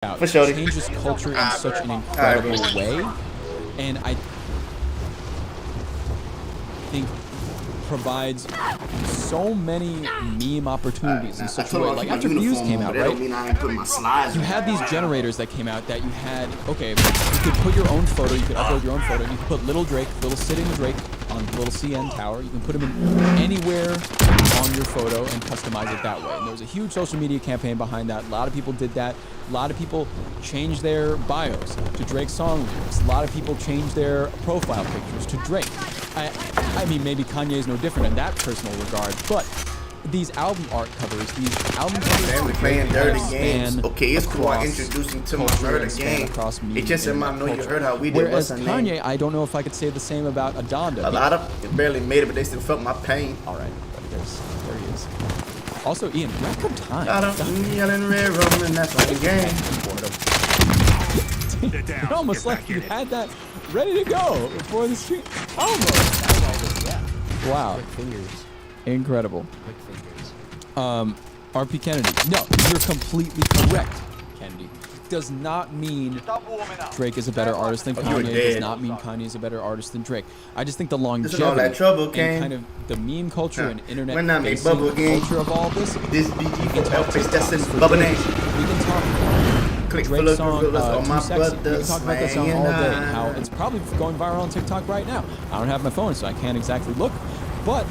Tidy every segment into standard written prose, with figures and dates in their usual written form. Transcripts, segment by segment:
For sure. changes culture in such an incredible way, and I think provides so many meme opportunities in such a way. Like after Views came out, right? You had these generators that came out that you had, okay, you could put your own photo, you could upload your own photo, you could put little Drake, little sitting Drake on the little CN tower. You can put him in anywhere on your photo and customize it that way. And there was a huge social media campaign behind that. A lot of people did that. A lot of people changed their bios to Drake's song lyrics. A lot of people changed their profile pictures to Drake. I mean, maybe Kanye is no different in that personal regard, but these album art covers, these album covers, playing dirty games. Okay, it's cool. I introduced him to my murder game. It just in my know you heard how we did. Whereas Kanye, I don't know if I could say the same about Donda. A lot of it barely made it, but they still felt my pain. All right, there he is. Also, Ian, record time. Got him yelling red rum, and that's like a game. It almost like you had that ready to go before the street. Almost. Yeah. Wow. Quick fingers. Incredible. Quick fingers. RP Kennedy. No, you're completely correct, Kennedy. Does not mean Drake is a better artist than Kanye. Does not mean Kanye is a better artist than Drake. I just think the longevity and kind of the meme culture and internet culture of all this. This BG for face that's in bubble name. We can talk about Drake's song, Too Sexy. We can talk about that song all day and how it's probably going viral on TikTok right now. I don't have my phone, so I can't exactly look, but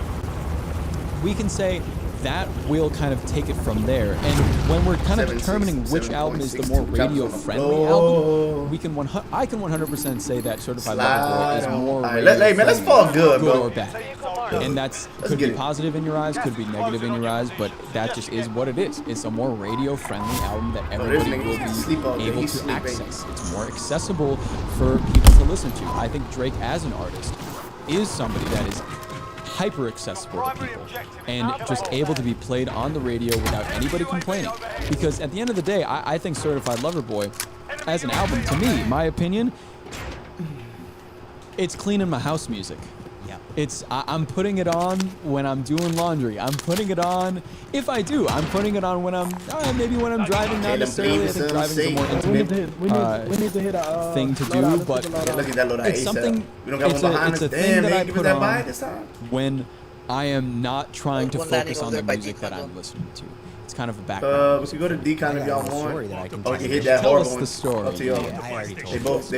we can say that will kind of take it from there. And when we're kind of determining which album is the more radio-friendly album, we can I can 100% say that Certified Lover Boy is more radio-friendly, man, let's fall good, bro. or bad. And that's could be positive in your eyes, could be negative in your eyes, but that just is what it is. It's a more radio-friendly album that everybody will be able to access. It's more accessible for people to listen to. I think Drake as an artist is somebody that is hyper accessible to people and just able to be played on the radio without anybody complaining. Because at the end of the day, I think Certified Lover Boy as an album, to me, my opinion, it's cleaning my house music. It's I'm putting it on when I'm doing laundry. I'm putting it on if I do. I'm putting it on when I'm maybe when I'm driving. Not necessarily. I think driving is a more intimate thing to do, but it's something. It's a thing that I put on when I am not trying to focus on the music that I'm listening to. It's kind of a background. We should go to Decon if y'all want. Or you hit that Tell horrible us the story. Up to y'all. They both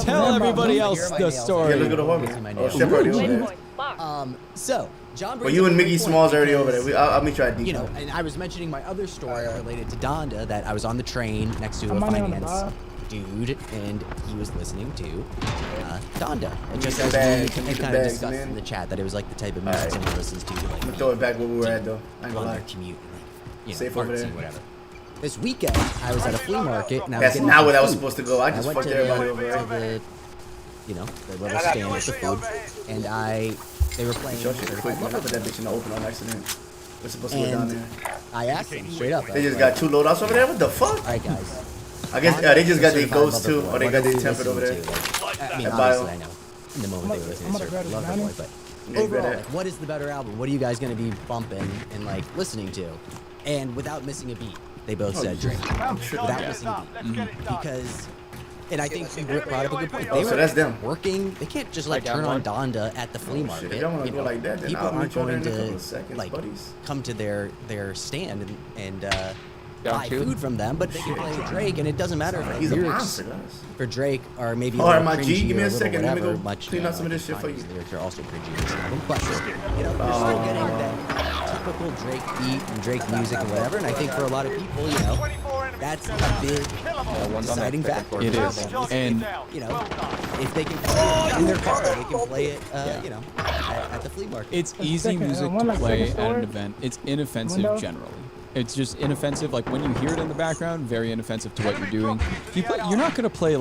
Tell everybody else the story. Yeah, let's go to horrible. Oh, Shep already over there. So, John. Well, you and Mickey Smalls already over there. I'll meet you at Decon. You know, and I was mentioning my other story related to Donda, that I was on the train next to a finance dude, and he was listening to Donda. And just as we kind of discussed in the chat, that it was like the type of music someone listens to, like, throw it back where we were at, though. I ain't gonna lie. Commute, you know, safe over there. Whatever. This weekend, I was at a flea market, and I was That's getting not where some that was food. supposed to go. I just fucked everybody over To there. the, you know, the little stand with the food, and they were playing. Show shit quick, man. I put that bitch in the open on accident. We're supposed to go down there. I asked them straight up. They just got 2 loadouts over there? What the fuck? Alright, guys. I guess they just got their ghosts too, or they got their tempered over there. I mean, obviously, I know in the moment they were listening to Certified Lover Boy, but overall, like, what is the better album? What are you guys going to be bumping and like listening to? And without missing a beat, they both said Drake. Without missing a beat, because. And I think you brought up a good point. They so that's them. Working. They can't just like turn on Donda at the flea market. Y'all wanna go like that, then people I'll are meet you going there in a couple to of seconds, like buddies. come to their stand and buy food from them, but they can play Drake, and it doesn't matter if He's the a lyrics monster, guys. for Drake are maybe a Alright, little my G, cringy give me or a little second. Let me whatever, go much, clean you out know, some of this shit for Kanye's you. lyrics are also cringy in this album, but you know, you're still getting that typical Drake beat and Drake music and whatever, and I think for a lot of people, you know, that's a big deciding factor. It is, and you know, if they can play it in their car, they can play it, you know, at the flea market. it's easy music to play at an event. It's inoffensive generally. It's just inoffensive. Like when you hear it in the background, very inoffensive to what you're doing. You're not gonna play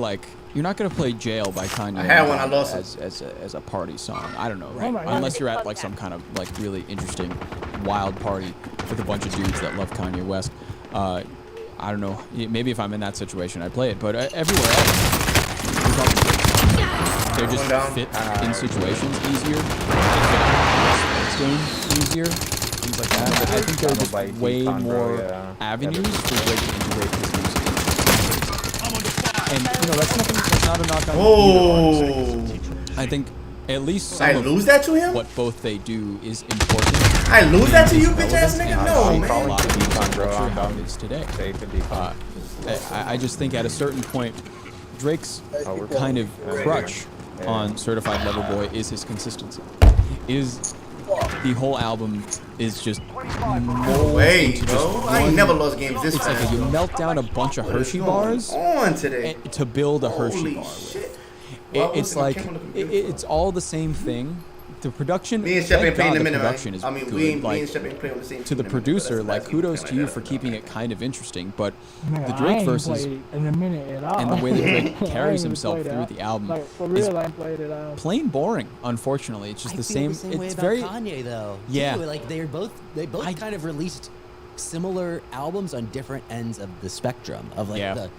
"Jail" by Kanye. I had one, I lost it. as a party song. I don't know, right? Unless you're at like some kind of like really interesting, wild party with a bunch of dudes that love Kanye West. I don't know. Maybe if I'm in that situation, I play it. But everywhere else, they just fit in situations easier. They fit in easier. Things like that. But I think there are just way more avenues for Drake to integrate his music into. that's not a knock on Oh. I think at least I lose that to him? What both they do is important. I lose that to you, bitch ass nigga? No, man. A lot of people aren't sure how it is today. I just think at a certain point, Drake's kind of crutch on Certified Lover Boy is his consistency. The whole album is just wait, bro. I ain't never lost games this fast. It's like you melt down a bunch of Hershey bars on today to build a Hershey bar with. It's like it's all the same thing. The production, me and Shep ain't playing the in a minute, production is I mean, good. me Like, and Shep ain't playing on the same to the producer, like kudos to you for keeping it kind of interesting. But the Drake verses in a minute at all. and the way that Drake carries himself through the album like, for real, I ain't played it out. Plain boring. Unfortunately, it's just the same. It's It's about very Kanye though. Yeah. Too. Like they both kind of released similar albums on different ends of the spectrum of like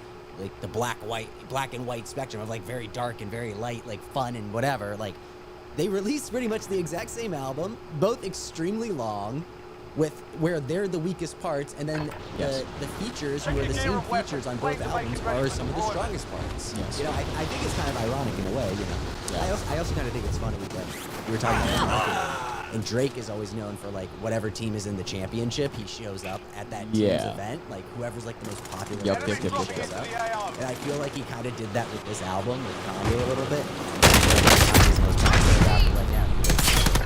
the black and white spectrum of like very dark and very light, like fun and whatever. Like they released pretty much the exact same album, both extremely long, with where they're the weakest parts, and then the features, who are the same features on both albums, are some of the strongest parts. Yes. You know, I think it's kind of ironic in a way. You know, I also kind of think it's funny that we were talking about marketing, and Drake is always known for like whatever team is in the championship, he shows up at that team's event, like whoever's like the most popular. Yep. Shows up. And I feel like he kind of did that with this album with Kanye a little bit. Kanye's most popular rapper right now.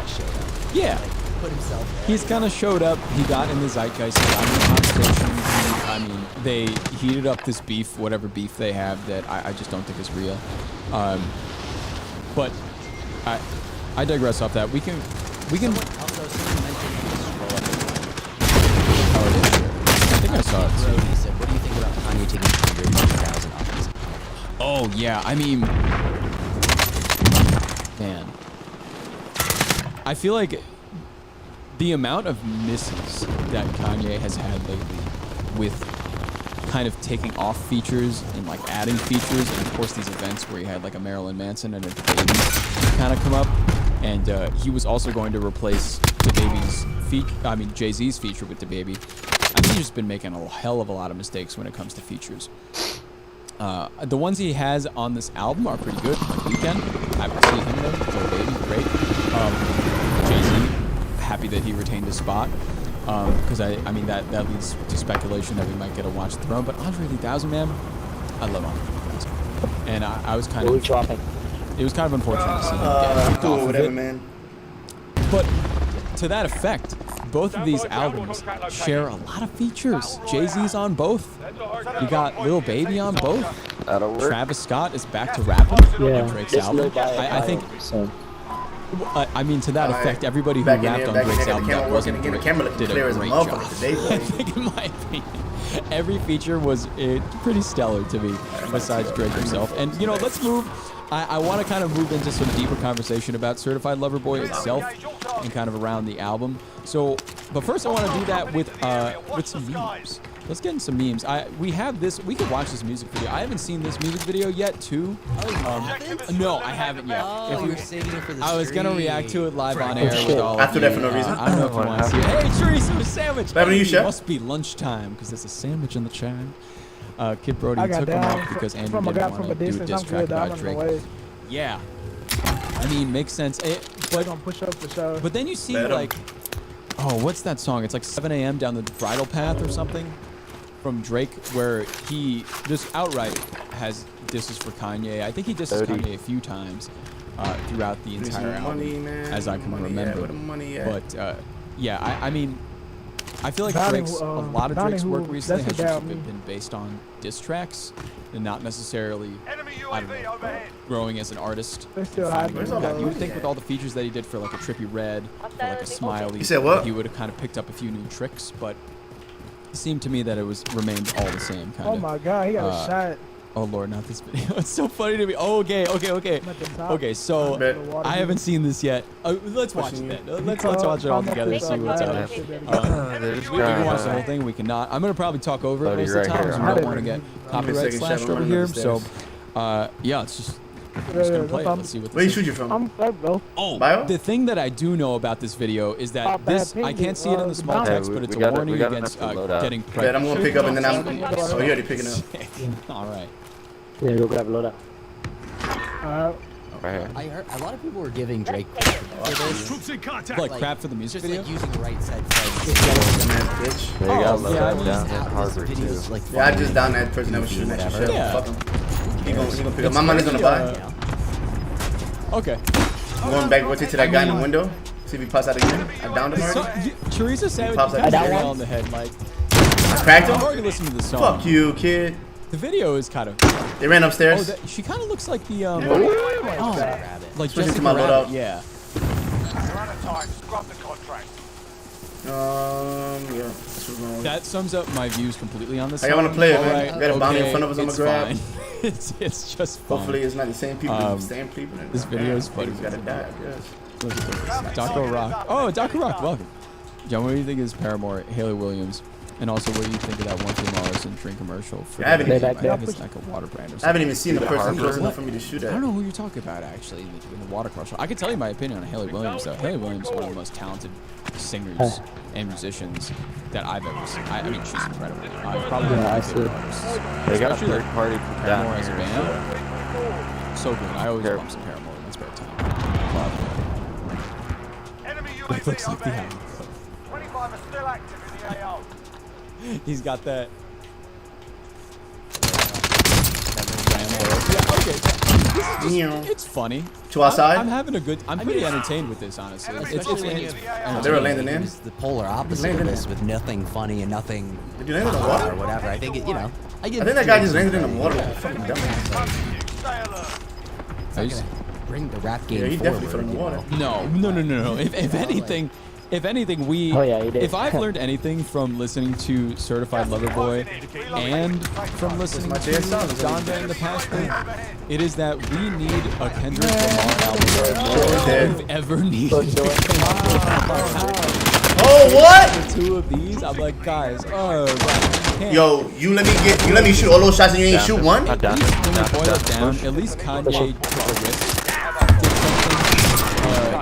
He showed up. Yeah. Like, put himself there. He's kind of showed up. He got in the zeitgeist. He got in the conversation. I mean, they heated up this beef, whatever beef they have, that I just don't think is real. But I digress off that. We can. Someone mentioned I think I saw it. He said, "What do you think about Kanye taking 100,000 off his?" Oh yeah, I mean, man, I feel like the amount of misses that Kanye has had lately with kind of taking off features and like adding features, and of course these events where he had like a Marilyn Manson and a baby kind of come up, and he was also going to replace Jay-Z's feature with DaBaby. I think he's just been making a hell of a lot of mistakes when it comes to features. The ones he has on this album are pretty good. Like Weekend, I haven't seen him though. DaBaby, great. Jay-Z, happy that he retained his spot. Because I mean that leads to speculation that we might get a Watch the Throne. But Andre 3000, man, I love Andre 3000, and I was kind of. It was kind of unfortunate to see him get kicked off of it. Man. But to that effect, both of these albums share a lot of features. Jay-Z's on both. You got Lil Baby on both. Travis Scott is back to rapping on Drake's album. I think. I mean, to that effect, everybody who rapped on Drake's album that wasn't Drake did a great job. I think, in my opinion, every feature was pretty stellar to me, besides Drake himself. And, you know, let's move. I want to kind of move into some deeper conversation about Certified Lover Boy itself and kind of around the album. So, but first I want to do that with some memes. Let's get in some memes. We have this. We could watch this music video. I haven't seen this music video yet, too. No, I haven't yet. Oh, you're saving it for the I was gonna react to it live on air with all of you. After that for no reason. I don't know if you want to see it. Hey, Teresa, a sandwich. What happened to you, Chef? It must be lunchtime because there's a sandwich in the chat. Kid Brody took him off because Andrew didn't want to do a diss track about Drake. Yeah. I mean, makes sense. But then you see like, oh, what's that song? It's like 7 a.m. down the bridle path or something from Drake, where he just outright has disses for Kanye. I think he disses Kanye a few times throughout the entire album, as I can remember. But yeah, I mean, I feel like a lot of Drake's work recently has just been based on diss tracks and not necessarily, I don't know, growing as an artist. You would think with all the features that he did for like a Trippie Redd, for like a Smiley, he would have kind of picked up a few new tricks, but it seemed to me that it remained all the same kind of. Oh my God, he got a shot. Oh Lord, not this video. It's so funny to me. Oh, okay. So I haven't seen this yet. Let's watch it then. Let's watch it all together. See what's up. We can watch the whole thing. We cannot. I'm gonna probably talk over it most of the time because we don't want to get copyright slashed over here. So, yeah, it's just. I'm just gonna play it. Let's see what this Where you shoot you from? Oh, the thing that I do know about this video is that this, I can't see it in the small text, but it's a warning against getting pregnant. I'm gonna pick up and then I'm. Oh, you already picking up. All right. Yeah, go grab Loda. Right here. I heard a lot of people were giving Drake crap for this. Like crap for the music Just video. like using the right headphones. Bitch. There you go. Oh, Load yeah, I up mean, down How in this Harvard video too. is, like, Yeah, I funny, just down that person that was shooting at your shit. Yeah. Fuck him. He gonna pick up. It's My money's gonna buy. you know? Okay. I'm going back rotate to that guy in the window. See if he pops out again. I downed him So, already. Teresa Savage Pops hit out. the nail on the head, Mike. I cracked I've him. already listened to the song. Fuck you, kid. The video is kind of. They ran Oh, upstairs. she kind of looks like the Grab it. like Switching to Jessica my loadout. Rabbit. Yeah. Yeah. That sums up my views completely on this. Hey, I wanna song. play it, All man. right, We got a bounty in okay, front of us, I'ma it's grab. fine. it's just fine. Hopefully it's not the same people. The same people. This video is funny. He's gotta die. Yes. Look at this. Dr. Rock. Oh, Dr. Rock, welcome. John, what do you think is Paramore, Haley Williams? And also, what do you think of that 1 2 Mars and drink commercial? For I haven't the- even- I think it's like a water brand or something. I haven't even seen the person Harvard. close enough for me to shoot I at. don't know who you're talking about, actually, in the water commercial. I can tell you my opinion on Haley Williams, though. Haley Williams is one of the most talented singers and musicians that I've ever seen. I mean, she's incredible. Probably one of my favorite artists. They got a Especially, third like, party Paramore down as a here. band. So good. I always Here. bump some Paramore in my spare time. It looks like the album. He's got that. Yeah, okay. It's funny. To our side? I'm having a good. I'm pretty entertained with this, honestly. Especially when you They were landing in. use the polar opposite of this with nothing funny and nothing Did you land in the or water? whatever. I think it, you know. I think that guy just landed in the water like a fucking dumbass. Bring the rap game Yeah, he forward. definitely fell in the water. No. If anything, we. Oh, yeah, he did. If I've learned anything from listening to Certified Lover Boy and from listening to Donda in the past week, it is that we need a Kendrick Lamar album more than we've ever needed. Oh, what? The two of these, I'm like, guys, Yo, you let me shoot all those shots and you ain't shoot one? I'm down. When we Down. boil it down, at least Kanye took a risk.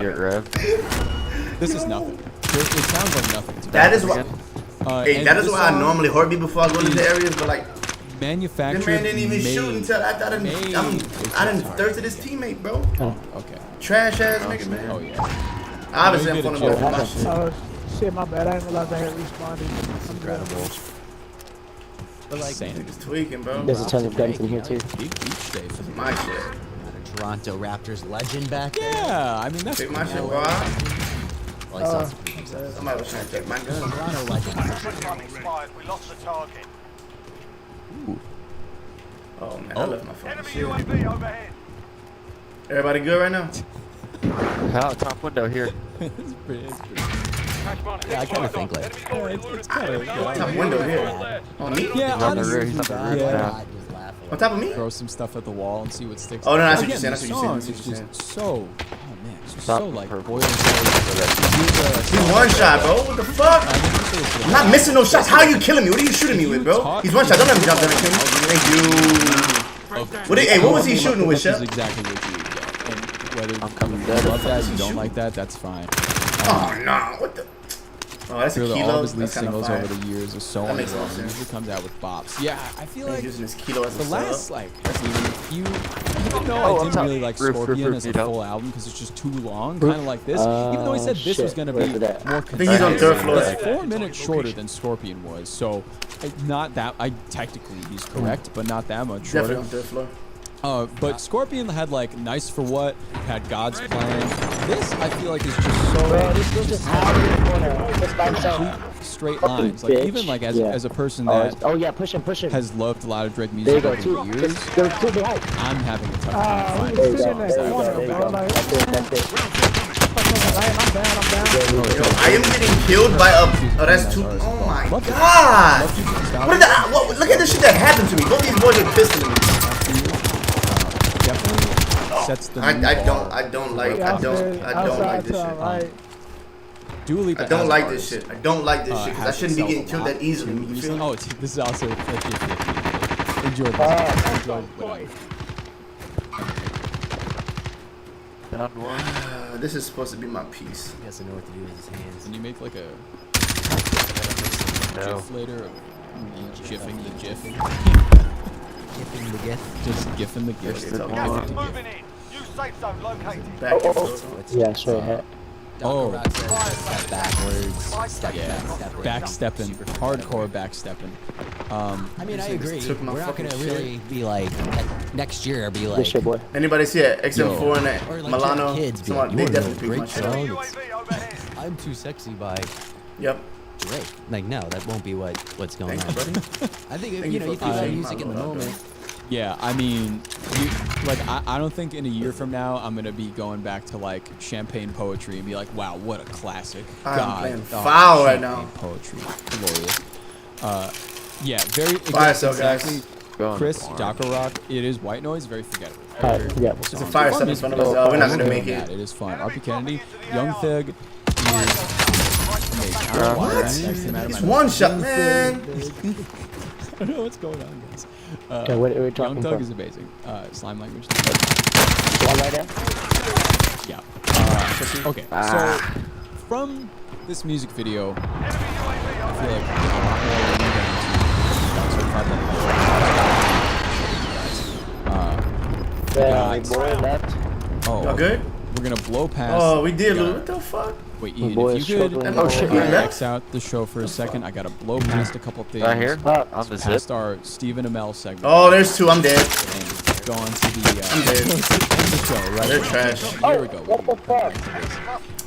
Get revved. This is nothing. It sounds like nothing to me. That is why. Hey, and that is this why I song normally heartbeat before I go into the areas, but like, the manufactured. man didn't even shoot made- until after I done thirsted his teammate, bro. Okay. Trash ass nigga, man. Oh yeah. Obviously, No, I'm you fun did about it, my shit. Oh, shit, my bad. I didn't realize I had responded. Incredible. But like, Same. Niggas tweaking, bro. There's a ton of guns in here too. Big beach day for me. My shit. Toronto Raptors legend back there. Yeah, I mean that's Take cool. my shit, bro. Well, I saw some people say Somebody was trying to take my gun. Toronto legend. Oh man, I left my phone. Shit. Everybody good right now? Hell, top window here. It's pretty. Yeah, I kind of think like. It's kind of. Top window here. On me? Yeah, He's on the honestly, roof. He's on the roof Yeah. now. I just laugh a On lot. top of me? throw some stuff at the wall and see what sticks. Oh, no, I see what Again, you're saying, I the see what you're song saying, I see is what just so. Oh man, it's just Stop so like purple. boiling. He's one shot, bro. What the fuck? I'm not missing no shots. How are you killing me? What are you shooting me with, bro? He's one shot. Don't let him jump down and kill me. Thank you. Hey, what was he shooting with, That's Chef? exactly what you get. And whether I'm coming you dead. love that, you don't like that, that's fine. Oh, no. What the? Oh, that's a All kilo. of his lead That's kind of singles fire. over the years are so That makes underrated. sense. He usually comes out with bops. Yeah, I feel He's like using his kilo as a the last sub. like few, even though Oh, I I'm didn't sorry. really like Roof, Scorpion roof, as a need help. full album because it's just too long, kind of like this. Even though he said this was shit. gonna Where's be it at? more think he's on third floor. It's 4 minutes shorter than Scorpion was, so not that. Technically he's correct, but not that much shorter. Definitely on third floor. But Scorpion had like Nice for What, had God's Plan. This I feel like is just so Bro, this was just out in the corner. Just by himself. complete straight Fucking lines. Like bitch. even like as Yeah. a person Oh, that oh yeah, push him, push him. has loved a lot of Drake There you music go, over two. the years, There's two behind. I'm having a tough time Ah, finding There you Sit go, in there that you go, corner, there you bro, go. like- That's it, that's it. I'm down. Yo, I am getting killed by a. Oh, that's two. Oh my god. What did that? What? Look at this shit that happened to me. Both these boys are pissing me. definitely sets the new I bar. don't like this shit. Right. Dua Lipa I don't as like an this artist, shit. I don't like this shit. 'Cause I has shouldn't be excelled getting a killed lot that easily. You feel recently. me? Oh, this is also 50-50. Enjoy this. Enjoy whatever. Down one. This is supposed to be my piece. He doesn't know what to do with his hands. Can you make like a No. GIF later of me GIFing the GIF? Gifting the gift. Just gifting the gift. Moving in. New safe zone located. Back Oh, and oh, forth. oh. Yeah, straight ahead. Oh. Dr. Rock says step backwards. Step Yeah, back. backstepping, hardcore backstepping. I mean, I agree. took my We're not gonna fucking really be like next year. Be like, Good shit, boy. Anybody see it? XM4 and that or like Milano? your kids be Someone, like, they you wanna definitely know picked my great shit. song? UAV overhead. I'm too sexy by Yep. Drake. Like, no, that won't be what's going Thanks, on. buddy. I think Thank you you know, you for think about appreciating music in the my love, moment. Yeah, I mean, I don't think in a year from now I'm gonna be going back to like champagne poetry and be like, wow, what a classic. I'm playing foul right now. Poetry, glorious. Yeah, very Fire sale, guys. exactly. Going Chris, tomorrow. Dr. Rock, it is white noise, very forgettable. Alright, Very yeah. forgettable It's a song. fire Fun step in music front of us. video. We're not gonna Other make than it. that, it is fun. RP Kennedy, Young Thug is amazing. What? It's one shot, man. I don't know what's going on, guys. Okay, what are we Young talking Thug about? is amazing. Slime language. One right there? Yeah. Okay. So from this music video, I feel like there's a lot more we're going to Yeah, got- boy left. Oh, good? we're gonna blow past. Oh, we did gotta- lose. What the fuck? Wait, My Ian, boy if is you could struggling. Oh, shit, he left? X out the show for a second, I gotta blow past a couple things. Right here? On the zip. Past our Stephen Amell segment. Oh, there's two. I'm dead. And go on to the, I'm dead. the show, right? They're trash. Here we go. What the fuck?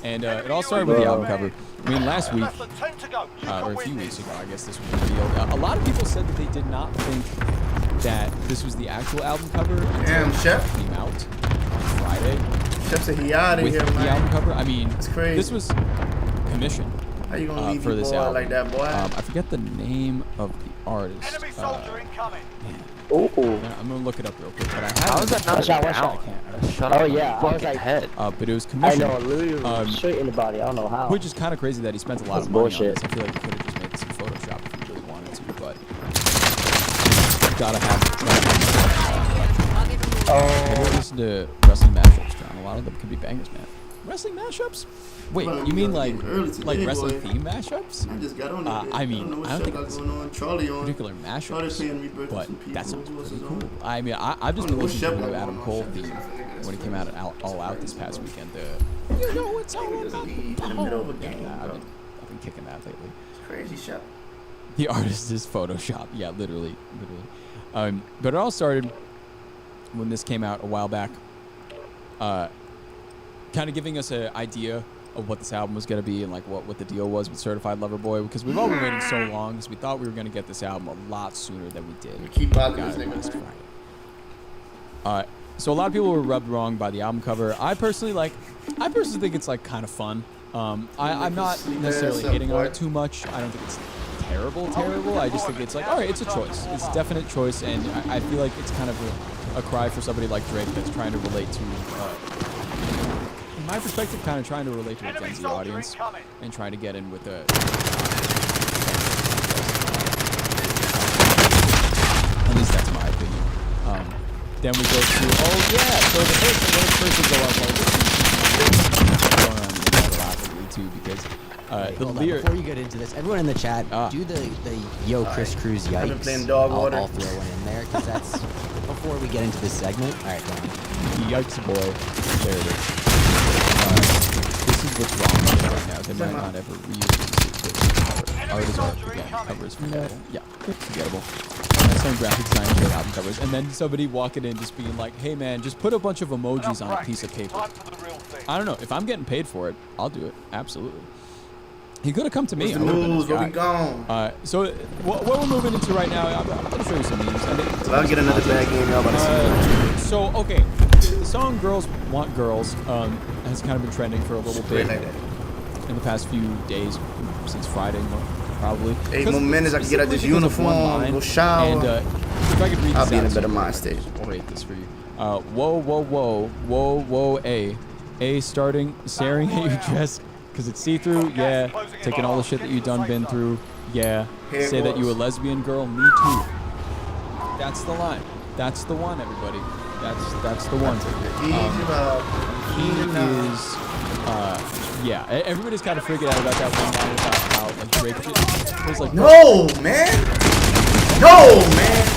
And it all started with the album cover. I mean, last week, Less than 10 to go. You or can a win few this. weeks ago, I guess this was revealed. A lot of people said that they did not think that this was the actual album cover until Damn, it Chef. came out on Friday Chef said he out of with here, the man. album cover. I mean, It's crazy. this was commissioned How you gonna leave for your this boy album. like that, boy? I forget the name of the artist. Enemy soldier incoming. Ooh. I'm gonna look it up real quick, but I have How is that not Watch out, an watch out. out? Shut up. Oh, yeah, I was like- head. but it was I commissioned. know, literally straight in the body. I don't know how. Which is kind of crazy that he spent a lot That's of money bullshit. on this. I feel like he could have just made this in Photoshop if he really wanted to, but gotta have it. Have you ever listened to wrestling mashups, John? A lot of them can be bangers, man. Wrestling mashups? Wait, Well, you mean you like got early today, wrestling boy. theme mashups? I just got on it. I mean, don't know what I don't shit think got it's going on. Charlie on. particular Charlie's mashups, paying me birthday but some people. that sounds Who else pretty is cool. on? I mean, I've just I been don't know what listening to Shep the got Adam going on. Cole Shep theme is something when he came out at All Out this past weekend. You know it's all about In the middle of a game, Yeah, bro. I've been kicking that lately. It's crazy, Shep. The artist is Photoshop. Yeah, literally. But it all started when this came out a while back. Kind of giving us an idea of what this album was going to be and like what the deal was with Certified Lover Boy, because we've all been waiting so long because we thought we were going to get this album a lot sooner than we did. We keep bothering Got this it last nigga. Friday. So a lot of people were rubbed wrong by the album cover. I personally think it's like kind of fun. I'm not necessarily hating on it too much. I don't think it's terrible. I just think it's like, all right, it's a choice. It's a definite choice, and I feel like it's kind of a cry for somebody like Drake that's trying to relate to, in my perspective, kind of trying to relate to a Gen Z audience and trying to get in with the. At least that's my opinion. Then we go to, oh yeah, so the first we go up, going on the internet a lot lately too, because the Hold on, lyric. before you get into this, everyone in the chat, do the Yo Chris Cruz yikes. I've been playing dog water. I'll throw one in there because that's before we get into this segment. All right, go on. Yikes, boy. There it is. This is what's wrong with it right now. They might not ever reuse the art is art again. Covers forgettable. Yeah, forgettable. Some graphic design for album covers, and then somebody walking in just being like, "Hey man, just put a bunch of emojis on a piece of paper." I don't know. If I'm getting paid for it, I'll do it. Absolutely. He could have come to me. What's the I would've been news? his Where we guy. gone? So what we're moving into right now, I'm going to show you some memes. I'll get another bad game. Y'all about to see. So, okay, the song Girls Want Girls has kind of been trending for a little bit Straight like that. in the past few days, since Friday, probably. 8 more minutes, I can get out this uniform, go shower. And if I could read this I'll be in out a better to you, mind state. I'll rate this for you. Whoa, A starting staring at your dress because it's see-through, yeah. Taking all the shit that you've been through, yeah. Here Say that goes. you a lesbian girl, me too. That's the line. That's the one, everybody. That's the one. He is, yeah. Everybody's kind of freaking out about that one line about how like Drake was like, No, man. No, man.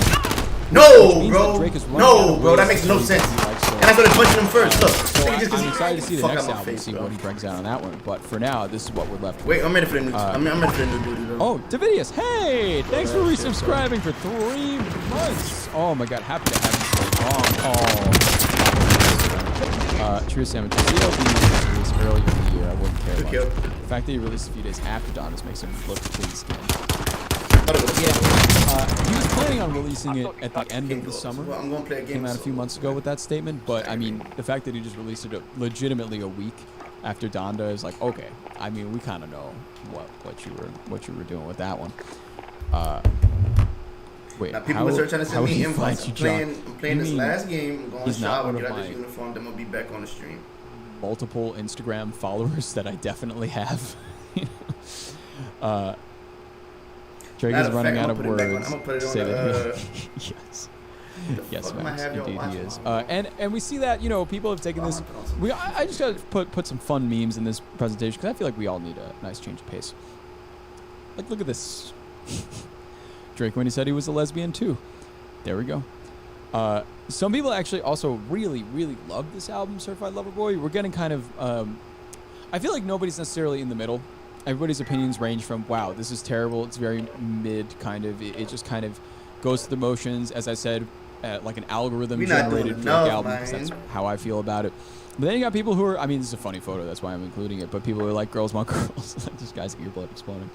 No, means bro. that Drake is running out No, of bro. That ways makes to no do sense. what he likes, so- And I started punching him first. Look. So Nigga just I'm excited to see the fuck next out my album, face, see bro. what he brings out on that one. But for now, this is what we're left with. Wait, I'm ready for the new. I'm ready for the new duty, though. Oh, Davidius, hey! Thanks for resubscribing for 3 months. Oh my god, happy to have you so long. Oh. True Salmon, to see LB released earlier in the year, I wouldn't care much. The fact that he released a few days after Donna's makes him look clean skinned. He was planning on releasing it at the end of the summer. Well, I'm gonna play a game. Came out a few months ago with that statement, but I mean, the fact that he just released it legitimately a week after Donda is like, okay. I mean, we kind of know what you were doing with that one. Wait, now, people were trying to send me invites. I'm playing You this mean last game. I'm going to he's not shower, one of get out my this uniform, then we'll be back on the stream. multiple Instagram followers that I definitely have. Drake is running out of words. I'm gonna put it on Say that the, yes. Yes, fuck am I Max, having indeed y'all he watch is. on? And we see that, you know, people have taken this. I just gotta put some fun memes in this presentation because I feel like we all need a nice change of pace. Like, look at this. Drake when he said he was a lesbian too. There we go. Some people actually also really, really love this album, Certified Lover Boy. We're getting kind of. I feel like nobody's necessarily in the middle. Everybody's opinions range from, wow, this is terrible. It's very mid, kind of. It just kind of goes through the motions. As I said, like an algorithm-generated Drake album, because that's how I feel about it. But then you got people who are, I mean, this is a funny photo, that's why I'm including it, but people who are like, girls want girls. Like, this guy's earbud exploding.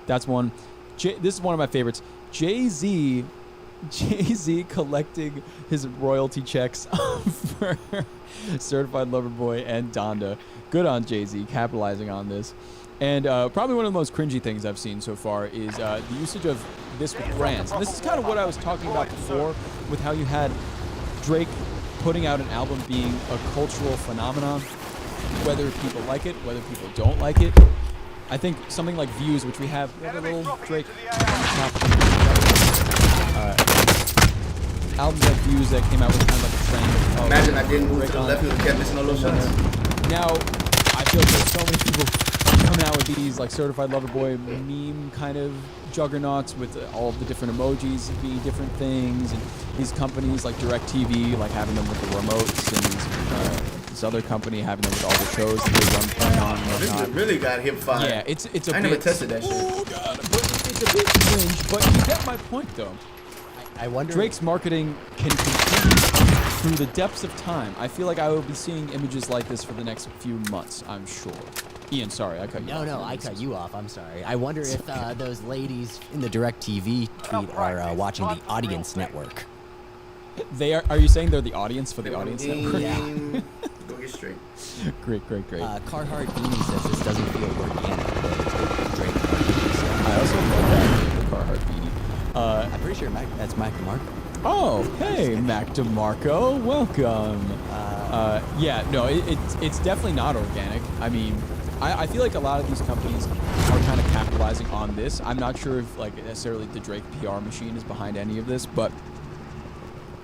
That's one. This is one of my favorites. Jay-Z collecting his royalty checks for Certified Lover Boy and Donda. Good on Jay-Z, capitalizing on this. And probably one of the most cringy things I've seen so far is the usage of this with brands. And this is kind of what I was talking about before with how you had Drake putting out an album being a cultural phenomenon, whether people like it, whether people don't like it. I think something like Views, which we have a little Drake albums like Views that came out with kind of like a trend. Of, imagine I didn't move to the left, he would have kept missing all those shots. Now, I feel like there's so many people coming out with these like Certified Lover Boy meme kind of juggernauts with all of the different emojis being different things, and these companies like DirecTV like having them with the remotes, and this other company having them with all the shows that they run play on and This whatnot. really got hip five. Yeah, it's a I bit, never tested that shit. Oh god, but it's a bit cringe. But you get my point though. I wonder. Drake's marketing can continue through the depths of time. I feel like I will be seeing images like this for the next few months, I'm sure. Ian, sorry, I cut you off. No, I cut you off. I'm sorry. I wonder if those ladies in the DirecTV tweet are watching the Audience Network. They are you saying they're the audience for the Audience Network? Yeah. Go get straight. Great. Carhartt Beanie says this doesn't feel organic. But Drake. I also love that name, the Carhartt Beanie. I'm pretty sure that's Mac DeMarco. Oh, hey, Mac DeMarco, welcome. Yeah, no, it's definitely not organic. I mean, I feel like a lot of these companies are kind of capitalizing on this. I'm not sure if like necessarily the Drake PR machine is behind any of this, but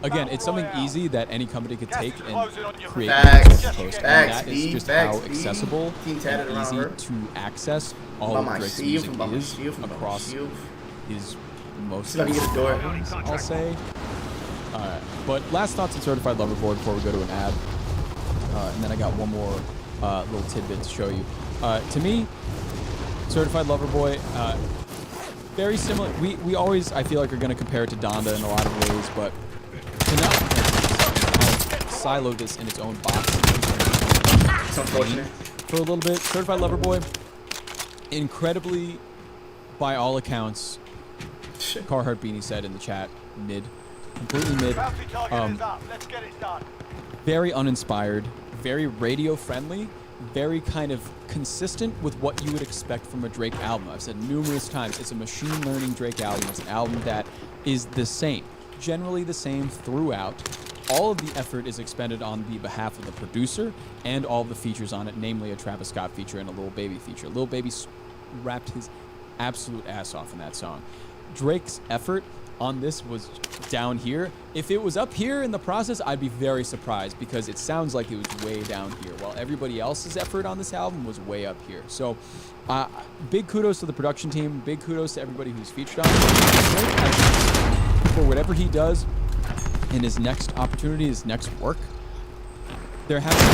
again, it's something easy that any company could take and create a post, and that is just how accessible and easy to access all of Drake's music is across his most albums, I'll say. But last thoughts on Certified Lover Boy before we go to an ad, and then I got one more little tidbit to show you. To me, Certified Lover Boy, very similar. We always, I feel like, are going to compare it to Donda in a lot of ways, but to not kind of silo this in its own box for a little bit. Certified Lover Boy, incredibly, by all accounts, Carhartt Beanie said in the chat, completely mid. Let's get it done. Very uninspired, very radio friendly, very kind of consistent with what you would expect from a Drake album. I've said numerous times, it's a machine learning Drake album. It's an album that is the same, generally the same throughout. All of the effort is expended on the behalf of the producer and all of the features on it, namely a Travis Scott feature and a Lil Baby feature. Lil Baby rapped his absolute ass off in that song. Drake's effort on this was down here. If it was up here in the process, I'd be very surprised because it sounds like it was way down here, while everybody else's effort on this album was way up here. So, big kudos to the production team. Big kudos to everybody who's featured on it. For whatever he does, in his next opportunity, his next work, there has to be,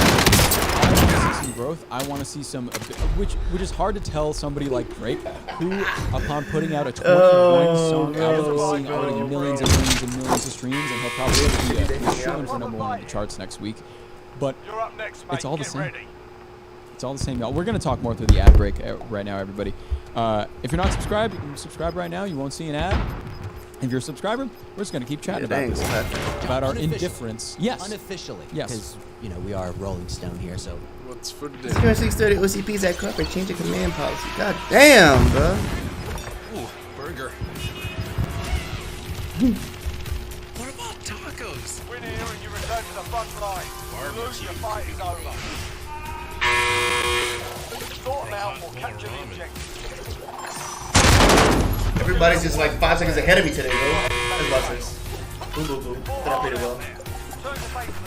I want to see some growth. I want to see some, which is hard to tell somebody like Drake, who, upon putting out a 21-song album, is seeing already millions and millions and millions of streams, and he'll probably be shooting for #1 on the charts next week. But You're up next, mate. it's all the Get same. ready. It's all the same, y'all. We're going to talk more through the ad break right now, everybody. If you're not subscribed, you can subscribe right now. You won't see an ad. If you're a subscriber, we're just going to keep chatting about this, about our indifference. Yes. Unofficially. Yes. Because, you know, we are Rolling Stone here, so. What's for dinner? 630 OCPs at corporate. Change the command policy. God damn, bro. Ooh, burger. What about tacos? Win here and you return to the front line. Lose, your fight is over. Sort them out or capture the objective. Everybody's just like 5 seconds ahead of me today, bro. That's about this. Boom, boom, boom. Did I play it well? Turn the base.